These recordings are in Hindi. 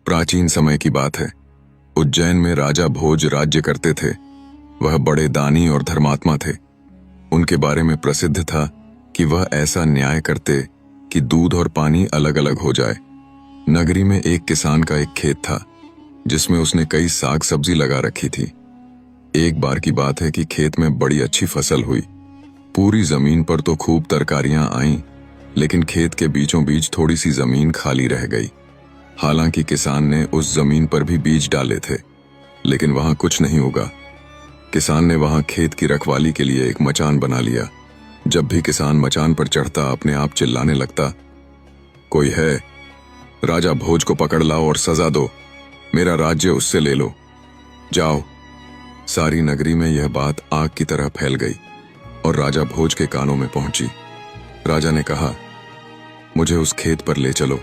प्राचीन समय की बात है। उज्जैन में राजा भोज राज्य करते थे। वह बड़े दानी और धर्मात्मा थे। उनके बारे में प्रसिद्ध था कि वह ऐसा न्याय करते कि दूध और पानी अलग अलग हो जाए। नगरी में एक किसान का एक खेत था जिसमें उसने कई साग सब्जी लगा रखी थी। एक बार की बात है कि खेत में बड़ी अच्छी फसल हुई। पूरी जमीन पर तो खूब तरकारियां आईं, लेकिन खेत के बीचों बीच थोड़ी सी जमीन खाली रह गई। हालांकि किसान ने उस जमीन पर भी बीज डाले थे, लेकिन वहां कुछ नहीं उगा। किसान ने वहां खेत की रखवाली के लिए एक मचान बना लिया। जब भी किसान मचान पर चढ़ता अपने आप चिल्लाने लगता, कोई है, राजा भोज को पकड़ लाओ और सजा दो, मेरा राज्य उससे ले लो, जाओ। सारी नगरी में यह बात आग की तरह फैल गई और राजा भोज के कानों में पहुंची। राजा ने कहा, मुझे उस खेत पर ले चलो,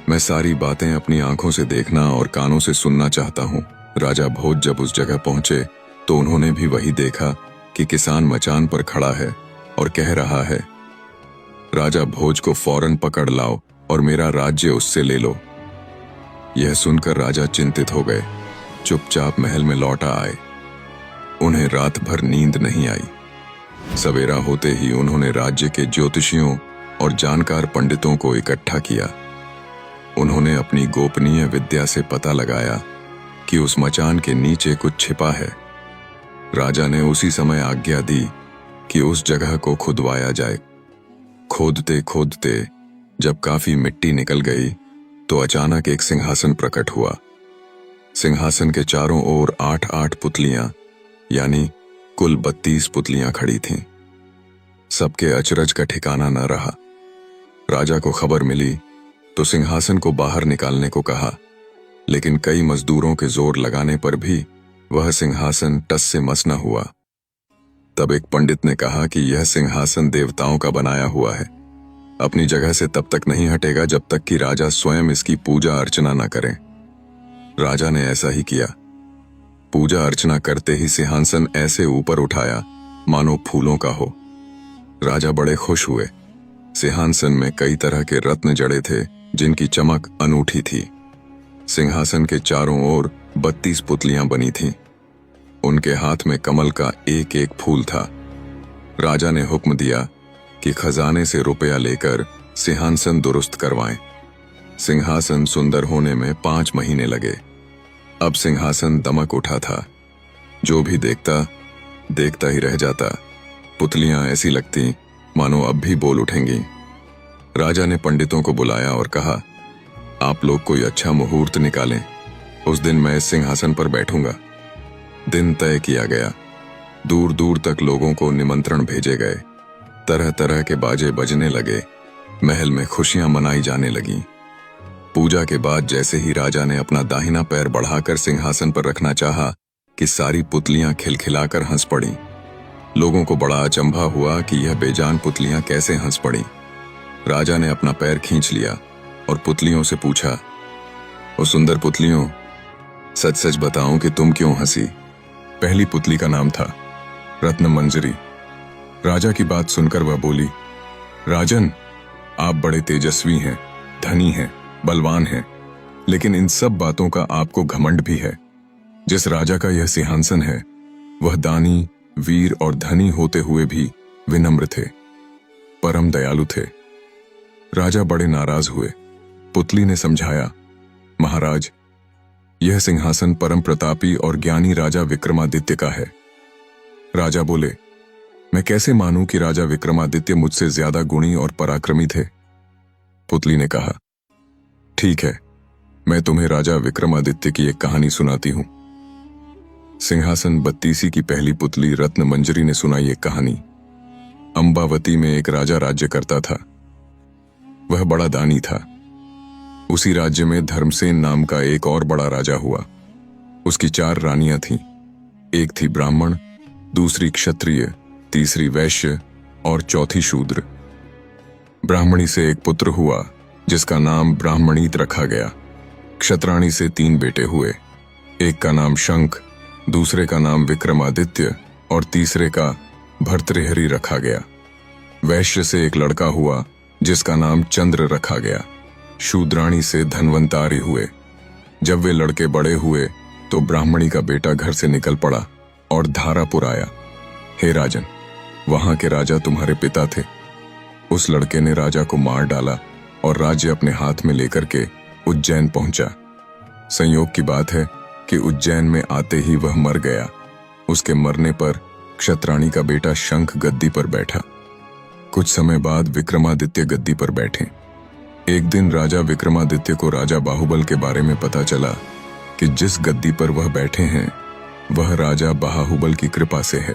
मैं सारी बातें अपनी आंखों से देखना और कानों से सुनना चाहता हूं। राजा भोज जब उस जगह पहुंचे तो उन्होंने भी वही देखा कि किसान मचान पर खड़ा है और कह रहा है, राजा भोज को फौरन पकड़ लाओ और मेरा राज्य उससे ले लो। यह सुनकर राजा चिंतित हो गए, चुपचाप महल में लौटा आए। उन्हें रात भर नींद नहीं आई। सवेरा होते ही उन्होंने राज्य के ज्योतिषियों और जानकार पंडितों को इकट्ठा किया। उन्होंने अपनी गोपनीय विद्या से पता लगाया कि उस मचान के नीचे कुछ छिपा है। राजा ने उसी समय आज्ञा दी कि उस जगह को खुदवाया जाए। खोदते खोदते जब काफी मिट्टी निकल गई तो अचानक एक सिंहासन प्रकट हुआ। सिंहासन के चारों ओर 8-8 पुतलियां, यानी कुल 32 पुतलियां खड़ी थीं। सबके अचरज का ठिकाना न रहा। राजा को खबर मिली तो सिंहासन को बाहर निकालने को कहा, लेकिन कई मजदूरों के जोर लगाने पर भी वह सिंहासन टस से मस न हुआ। तब एक पंडित ने कहा कि यह सिंहासन देवताओं का बनाया हुआ है, अपनी जगह से तब तक नहीं हटेगा जब तक कि राजा स्वयं इसकी पूजा अर्चना न करें। राजा ने ऐसा ही किया। पूजा अर्चना करते ही सिंहासन ऐसे ऊपर उठाया मानो फूलों का हो। राजा बड़े खुश हुए। सिंहासन में कई तरह के रत्न जड़े थे जिनकी चमक अनूठी थी। सिंहासन के चारों ओर 32 पुतलियां बनी थीं। उनके हाथ में कमल का एक एक फूल था। राजा ने हुक्म दिया कि खजाने से रुपया लेकर सिंहासन दुरुस्त करवाएं। सिंहासन सुंदर होने में 5 महीने लगे। अब सिंहासन दमक उठा था। जो भी देखता ही रह जाता। पुतलियां ऐसी लगती मानो अब भी बोल उठेंगी। राजा ने पंडितों को बुलाया और कहा, आप लोग कोई अच्छा मुहूर्त निकालें, उस दिन मैं इस सिंहासन पर बैठूंगा। दिन तय किया गया। दूर दूर तक लोगों को निमंत्रण भेजे गए। तरह तरह के बाजे बजने लगे। महल में खुशियां मनाई जाने लगीं। पूजा के बाद जैसे ही राजा ने अपना दाहिना पैर बढ़ाकर सिंहासन पर रखना चाहा कि सारी पुतलियां खिलखिलाकर हंस पड़ीं। लोगों को बड़ा अचंभा हुआ कि यह बेजान पुतलियां कैसे हंस पड़ीं। राजा ने अपना पैर खींच लिया और पुतलियों से पूछा, ओ सुंदर पुतलियों, सच सच बताओ कि तुम क्यों हंसी? पहली पुतली का नाम था रत्न मंजरी। राजा की बात सुनकर वह बोली, राजन, आप बड़े तेजस्वी हैं, धनी हैं, बलवान हैं, लेकिन इन सब बातों का आपको घमंड भी है। जिस राजा का यह सिंहासन है वह दानी, वीर और धनी होते हुए भी विनम्र थे, परम दयालु थे। राजा बड़े नाराज हुए। पुतली ने समझाया, महाराज, यह सिंहासन परम प्रतापी और ज्ञानी राजा विक्रमादित्य का है। राजा बोले, मैं कैसे मानूं कि राजा विक्रमादित्य मुझसे ज्यादा गुणी और पराक्रमी थे? पुतली ने कहा, ठीक है, मैं तुम्हें राजा विक्रमादित्य की एक कहानी सुनाती हूं। सिंहासन 32 की पहली पुतली रत्न मंजरी ने सुनाई एक कहानी। अंबावती में एक राजा राज्य करता था। वह बड़ा दानी था। उसी राज्य में धर्मसेन नाम का एक और बड़ा राजा हुआ। उसकी 4 रानियां थीं। एक थी ब्राह्मण, दूसरी क्षत्रिय, तीसरी वैश्य और चौथी शूद्र। ब्राह्मणी से एक पुत्र हुआ जिसका नाम ब्राह्मणीत रखा गया। क्षत्राणी से 3 बेटे हुए। एक का नाम शंख, दूसरे का नाम विक्रमादित्य और तीसरे का भर्तृहरि रखा गया। वैश्य से एक लड़का हुआ जिसका नाम चंद्र रखा गया। शूद्राणी से धन्वंतारी हुए। जब वे लड़के बड़े हुए तो ब्राह्मणी का बेटा घर से निकल पड़ा और धारापुर आया। हे राजन, वहां के राजा तुम्हारे पिता थे। उस लड़के ने राजा को मार डाला और राज्य अपने हाथ में लेकर के उज्जैन पहुंचा। संयोग की बात है कि उज्जैन में आते ही वह मर गया। उसके मरने पर क्षत्राणी का बेटा शंख गद्दी पर बैठा। कुछ समय बाद विक्रमादित्य गद्दी पर बैठे। एक दिन राजा विक्रमादित्य को राजा बाहुबल के बारे में पता चला कि जिस गद्दी पर वह बैठे हैं वह राजा बाहुबल की कृपा से है।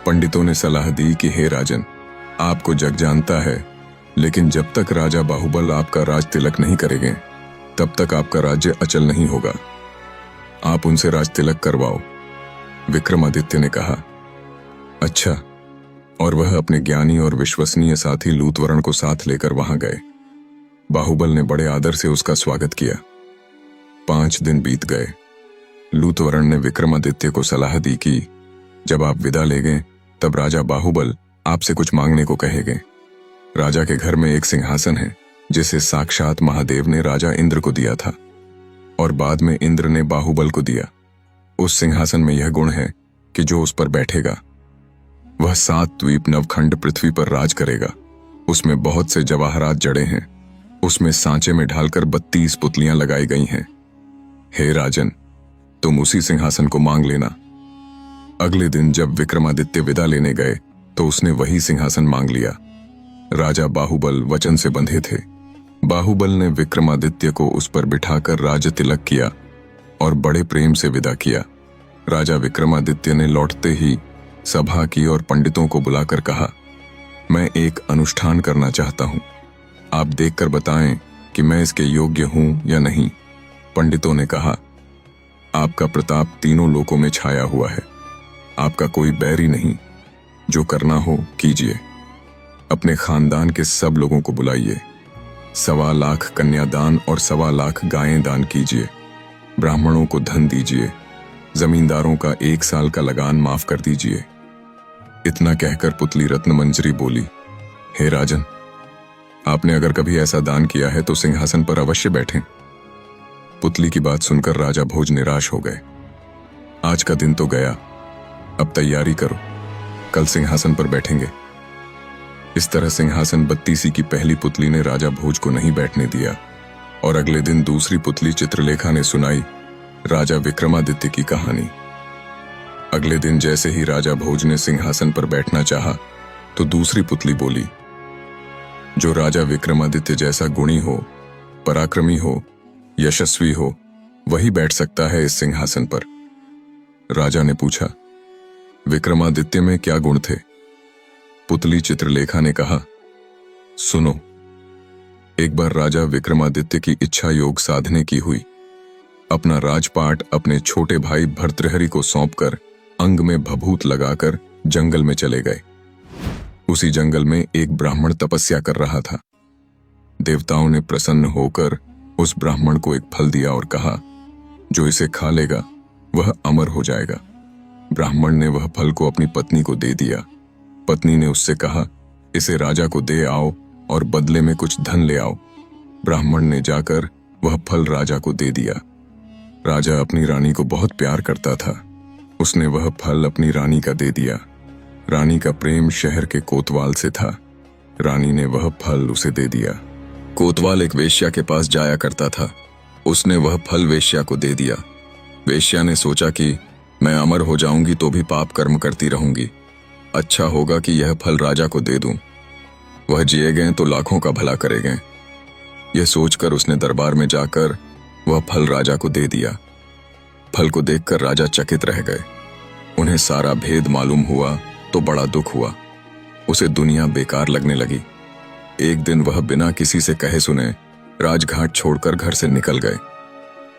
पंडितों ने सलाह दी कि हे राजन, आपको जग जानता है, लेकिन जब तक राजा बाहुबल आपका राज तिलक नहीं करेंगे तब तक आपका राज्य अचल नहीं होगा। आप उनसे राज तिलक करवाओ। विक्रमादित्य ने कहा, अच्छा। और वह अपने ज्ञानी और विश्वसनीय साथी लूतवर्ण को साथ लेकर वहां गए। बाहुबल ने बड़े आदर से उसका स्वागत किया। 5 दिन बीत गए। लूतवर्ण ने विक्रमादित्य को सलाह दी कि जब आप विदा लेंगे तब राजा बाहुबल आपसे कुछ मांगने को कहेंगे। राजा के घर में एक सिंहासन है जिसे साक्षात महादेव ने राजा इंद्र को दिया था और बाद में इंद्र ने बाहुबल को दिया। उस सिंहासन में यह गुण है कि जो उस पर बैठेगा वह 7 द्वीप नवखंड पृथ्वी पर राज करेगा। उसमें बहुत से जवाहरात जड़े हैं। उसमें सांचे में ढालकर 32 पुतलियां लगाई गई हैं। हे राजन, तुम उसी सिंहासन को मांग लेना। अगले दिन जब विक्रमादित्य विदा लेने गए तो उसने वही सिंहासन मांग लिया। राजा बाहुबल वचन से बंधे थे। बाहुबल ने विक्रमादित्य को उस पर बिठाकर राज तिलक किया और बड़े प्रेम से विदा किया। राजा विक्रमादित्य ने लौटते ही सभा की और पंडितों को बुलाकर कहा, मैं एक अनुष्ठान करना चाहता हूं। आप देखकर बताएं कि मैं इसके योग्य हूं या नहीं। पंडितों ने कहा, आपका प्रताप तीनों लोकों में छाया हुआ है। आपका कोई बैरी नहीं। जो करना हो कीजिए। अपने खानदान के सब लोगों को बुलाइए। 1.25 लाख कन्यादान और 1.25 लाख गायें दान कीजिए। ब्राह्मणों को धन दीजिए। जमींदारों का 1 साल का लगान माफ कर दीजिए। इतना कहकर पुतली रत्नमंजरी बोली, हे राजन, आपने अगर कभी ऐसा दान किया है तो सिंहासन पर अवश्य बैठें। पुतली की बात सुनकर राजा भोज निराश हो गए। आज का दिन तो गया, अब तैयारी करो, कल सिंहासन पर बैठेंगे। इस तरह सिंहासन बत्तीसी की पहली पुतली ने राजा भोज को नहीं बैठने दिया और अगले दिन दूसरी पुतली चित्रलेखा ने सुनाई राजा विक्रमादित्य की कहानी। अगले दिन जैसे ही राजा भोज ने सिंहासन पर बैठना चाहा तो दूसरी पुतली बोली, जो राजा विक्रमादित्य जैसा गुणी हो, पराक्रमी हो, यशस्वी हो, वही बैठ सकता है इस सिंहासन पर। राजा ने पूछा, विक्रमादित्य में क्या गुण थे? पुतली चित्रलेखा ने कहा, सुनो। एक बार राजा विक्रमादित्य की इच्छा योग साधने की हुई। अपना राजपाट अपने छोटे भाई भर्तृहरि को सौंपकर अंग में भभूत लगाकर जंगल में चले गए। उसी जंगल में एक ब्राह्मण तपस्या कर रहा था। देवताओं ने प्रसन्न होकर उस ब्राह्मण को एक फल दिया और कहा, जो इसे खा लेगा वह अमर हो जाएगा। ब्राह्मण ने वह फल को अपनी पत्नी को दे दिया। पत्नी ने उससे कहा, इसे राजा को दे आओ और बदले में कुछ धन ले आओ। ब्राह्मण ने जाकर वह फल राजा को दे दिया। राजा अपनी रानी को बहुत प्यार करता था। उसने वह फल अपनी रानी का दे दिया। रानी का प्रेम शहर के कोतवाल से था। रानी ने वह फल उसे दे दिया। कोतवाल एक वेश्या के पास जाया करता था। उसने वह फल वेश्या को दे दिया। वेश्या ने सोचा कि मैं अमर हो जाऊंगी तो भी पाप कर्म करती रहूंगी, अच्छा होगा कि यह फल राजा को दे दूं। वह जिए गए तो लाखों का भला करेंगे। यह सोचकर उसने दरबार में जाकर वह फल राजा को दे दिया। फल को देखकर राजा चकित रह गए। उन्हें सारा भेद मालूम हुआ तो बड़ा दुख हुआ। उसे दुनिया बेकार लगने लगी। एक दिन वह बिना किसी से कहे सुने राजघाट छोड़कर घर से निकल गए।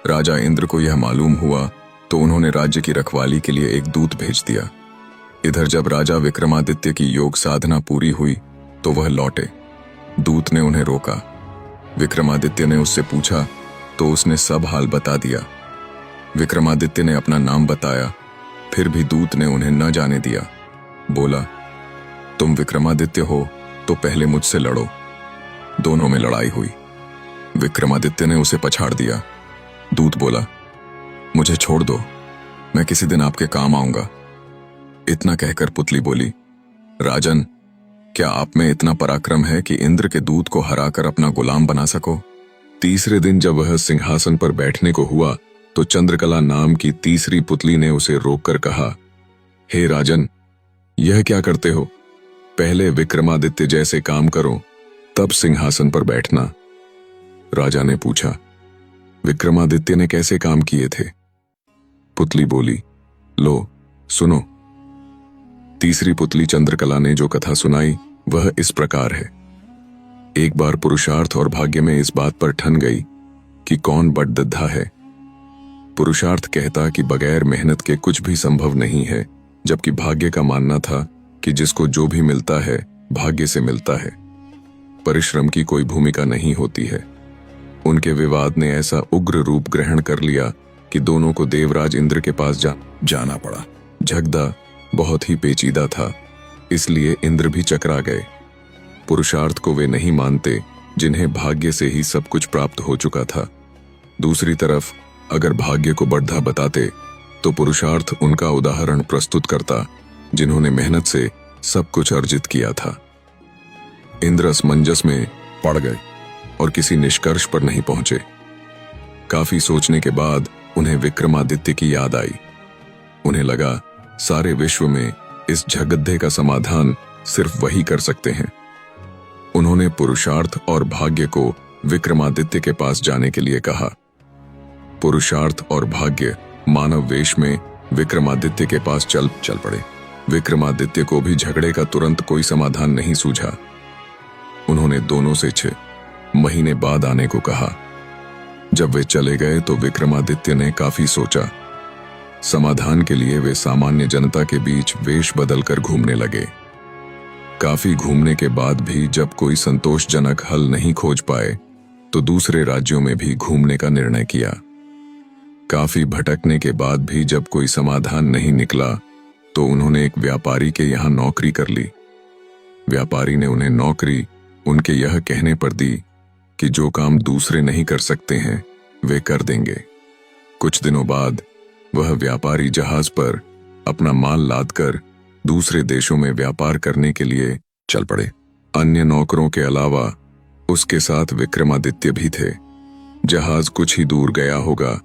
राजा इंद्र को यह मालूम हुआ तो उन्होंने राज्य की रखवाली के लिए एक दूत भेज दिया। इधर जब राजा विक्रमादित्य की योग साधना पूरी हुई तो वह लौटे। दूत ने उन्हें रोका। विक्रमादित्य ने उससे पूछा तो उसने सब हाल बता दिया। विक्रमादित्य ने अपना नाम बताया, फिर भी दूत ने उन्हें न जाने दिया। बोला, तुम विक्रमादित्य हो तो पहले मुझसे लड़ो। दोनों में लड़ाई हुई। विक्रमादित्य ने उसे पछाड़ दिया। दूत बोला, मुझे छोड़ दो, मैं किसी दिन आपके काम आऊंगा। इतना कहकर पुतली बोली, राजन, क्या आप में इतना पराक्रम है कि इंद्र के दूत को हराकर अपना गुलाम बना सको? तीसरे दिन जब वह सिंहासन पर बैठने को हुआ तो चंद्रकला नाम की तीसरी पुतली ने उसे रोककर कहा, हे राजन, यह क्या करते हो? पहले विक्रमादित्य जैसे काम करो, तब सिंहासन पर बैठना। राजा ने पूछा, विक्रमादित्य ने कैसे काम किए थे? पुतली बोली, लो सुनो। तीसरी पुतली चंद्रकला ने जो कथा सुनाई वह इस प्रकार है। एक बार पुरुषार्थ और भाग्य में इस बात पर ठन गई कि कौन बड़दद्धा है। पुरुषार्थ कहता कि बगैर मेहनत के कुछ भी संभव नहीं है, जबकि भाग्य का मानना था कि जिसको जो भी मिलता है भाग्य से मिलता है, परिश्रम की कोई भूमिका नहीं होती है। उनके विवाद ने ऐसा उग्र रूप ग्रहण कर लिया कि दोनों को देवराज इंद्र के पास जाना पड़ा। झगड़ा बहुत ही पेचीदा था, इसलिए इंद्र भी चकरा गए। पुरुषार्थ को वे नहीं मानते जिन्हें भाग्य से ही सब कुछ प्राप्त हो चुका था। दूसरी तरफ अगर भाग्य को बढ़ा बताते तो पुरुषार्थ उनका उदाहरण प्रस्तुत करता जिन्होंने मेहनत से सब कुछ अर्जित किया था। इंद्र असमंजस में पड़ गए और किसी निष्कर्ष पर नहीं पहुंचे। काफी सोचने के बाद उन्हें विक्रमादित्य की याद आई। उन्हें लगा सारे विश्व में इस झगड्डे का समाधान सिर्फ वही कर सकते हैं। उन्होंने पुरुषार्थ और भाग्य को विक्रमादित्य के पास जाने के लिए कहा। पुरुषार्थ और भाग्य मानव वेश में विक्रमादित्य के पास चल पड़े। विक्रमादित्य को भी झगड़े का तुरंत कोई समाधान नहीं सूझा। उन्होंने दोनों से 6 महीने बाद आने को कहा। जब वे चले गए तो विक्रमादित्य ने काफी सोचा। समाधान के लिए वे सामान्य जनता के बीच वेश बदलकर घूमने लगे। काफी घूमने के बाद भी जब कोई संतोषजनक हल नहीं खोज पाए तो दूसरे राज्यों में भी घूमने का निर्णय किया। काफी भटकने के बाद भी जब कोई समाधान नहीं निकला तो उन्होंने एक व्यापारी के यहाँ नौकरी कर ली। व्यापारी ने उन्हें नौकरी उनके यह कहने पर दी कि जो काम दूसरे नहीं कर सकते हैं वे कर देंगे। कुछ दिनों बाद वह व्यापारी जहाज पर अपना माल लादकर दूसरे देशों में व्यापार करने के लिए चल पड़े। अन्य नौकरों के अलावा उसके साथ विक्रमादित्य भी थे। जहाज कुछ ही दूर गया होगा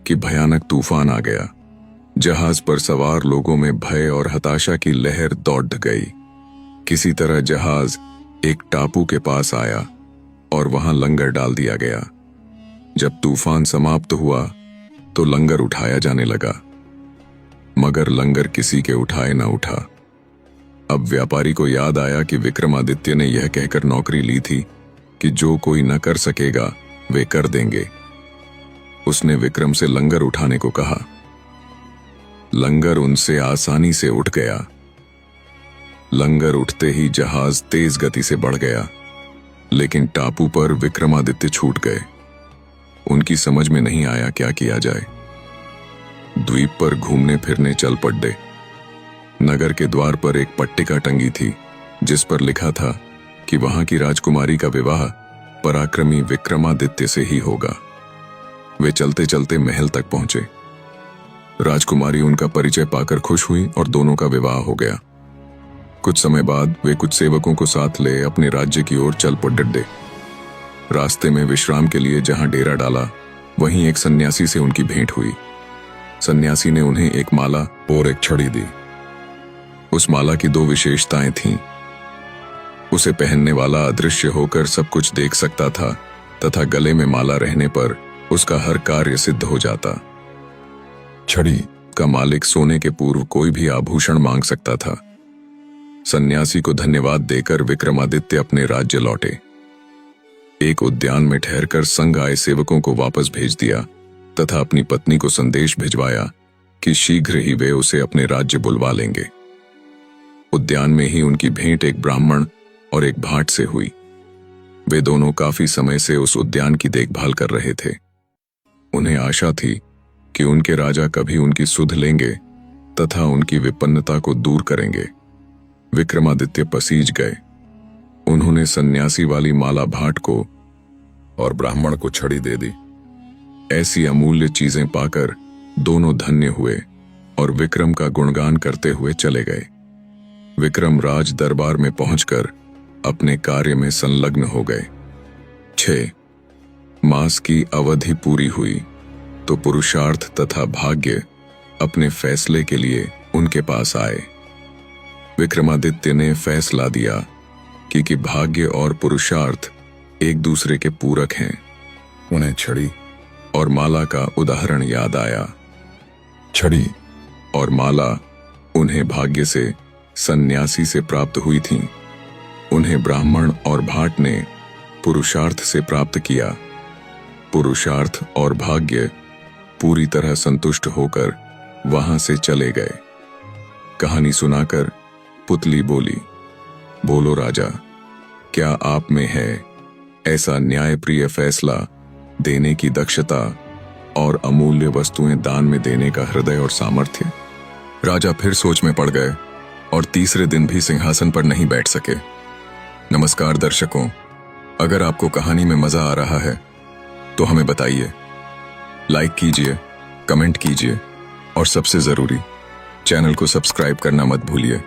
कि भयानक तूफान आ गया। जहाज पर सवार लोगों में भय और हताशा की लहर दौड़ गई। किसी तरह जहाज एक टापू के पास आया और वहां लंगर डाल दिया गया। जब तूफान समाप्त हुआ तो लंगर उठाया जाने लगा, मगर लंगर किसी के उठाए न उठा। अब व्यापारी को याद आया कि विक्रमादित्य ने यह कहकर नौकरी ली थी कि जो कोई न कर सकेगा वे कर देंगे। उसने विक्रम से लंगर उठाने को कहा। लंगर उनसे आसानी से उठ गया। लंगर उठते ही जहाज तेज गति से बढ़ गया, लेकिन टापू पर विक्रमादित्य छूट गए। उनकी समझ में नहीं आया क्या किया जाए। द्वीप पर घूमने फिरने चल पड़े। नगर के द्वार पर एक पट्टिका टंगी थी जिस पर लिखा था कि वहां की राजकुमारी का विवाह पराक्रमी विक्रमादित्य से ही होगा। वे चलते चलते महल तक पहुंचे। राजकुमारी उनका परिचय पाकर खुश हुई और दोनों का विवाह हो गया। कुछ समय बाद वे कुछ सेवकों को साथ ले अपने राज्य की ओर चल पड़े। रास्ते में विश्राम के लिए जहां डेरा डाला वहीं एक सन्यासी से उनकी भेंट हुई। सन्यासी ने उन्हें एक माला और एक छड़ी दी। उस माला की 2 विशेषताएं थीं। उसे पहनने वाला अदृश्य होकर सब कुछ देख सकता था तथा गले में माला रहने पर उसका हर कार्य सिद्ध हो जाता। छड़ी का मालिक सोने के पूर्व कोई भी आभूषण मांग सकता था। सन्यासी को धन्यवाद देकर विक्रमादित्य अपने राज्य लौटे। एक उद्यान में ठहरकर संग आए सेवकों को वापस भेज दिया तथा अपनी पत्नी को संदेश भिजवाया कि शीघ्र ही वे उसे अपने राज्य बुलवा लेंगे। उद्यान में ही उनकी भेंट एक ब्राह्मण और एक भाट से हुई। वे दोनों काफी समय से उस उद्यान की देखभाल कर रहे थे। उन्हें आशा थी कि उनके राजा कभी उनकी सुध लेंगे तथा उनकी विपन्नता को दूर करेंगे। विक्रमादित्य पसीज गए। उन्होंने सन्यासी वाली माला भाट को और ब्राह्मण को छड़ी दे दी। ऐसी अमूल्य चीजें पाकर दोनों धन्य हुए और विक्रम का गुणगान करते हुए चले गए। विक्रम राज दरबार में पहुंचकर अपने कार्य में संलग्न हो गए। 6 मास की अवधि पूरी हुई तो पुरुषार्थ तथा भाग्य अपने फैसले के लिए उनके पास आए। विक्रमादित्य ने फैसला दिया कि भाग्य और पुरुषार्थ एक दूसरे के पूरक हैं। उन्हें छड़ी और माला का उदाहरण याद आया। छड़ी और माला उन्हें भाग्य से सन्यासी से प्राप्त हुई थीं। उन्हें ब्राह्मण और भाट ने पुरुषार्थ से प्राप्त किया। पुरुषार्थ और भाग्य पूरी तरह संतुष्ट होकर वहां से चले गए। कहानी सुनाकर पुतली बोली, बोलो राजा, क्या आप में है ऐसा न्यायप्रिय फैसला देने की दक्षता और अमूल्य वस्तुएं दान में देने का हृदय और सामर्थ्य? राजा फिर सोच में पड़ गए और तीसरे दिन भी सिंहासन पर नहीं बैठ सके। नमस्कार दर्शकों, अगर आपको कहानी में मजा आ रहा है तो हमें बताइए, लाइक कीजिए, कमेंट कीजिए और सबसे जरूरी चैनल को सब्सक्राइब करना मत भूलिए।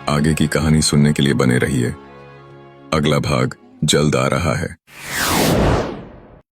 आगे की कहानी सुनने के लिए बने रहिए। अगला भाग जल्द आ रहा है।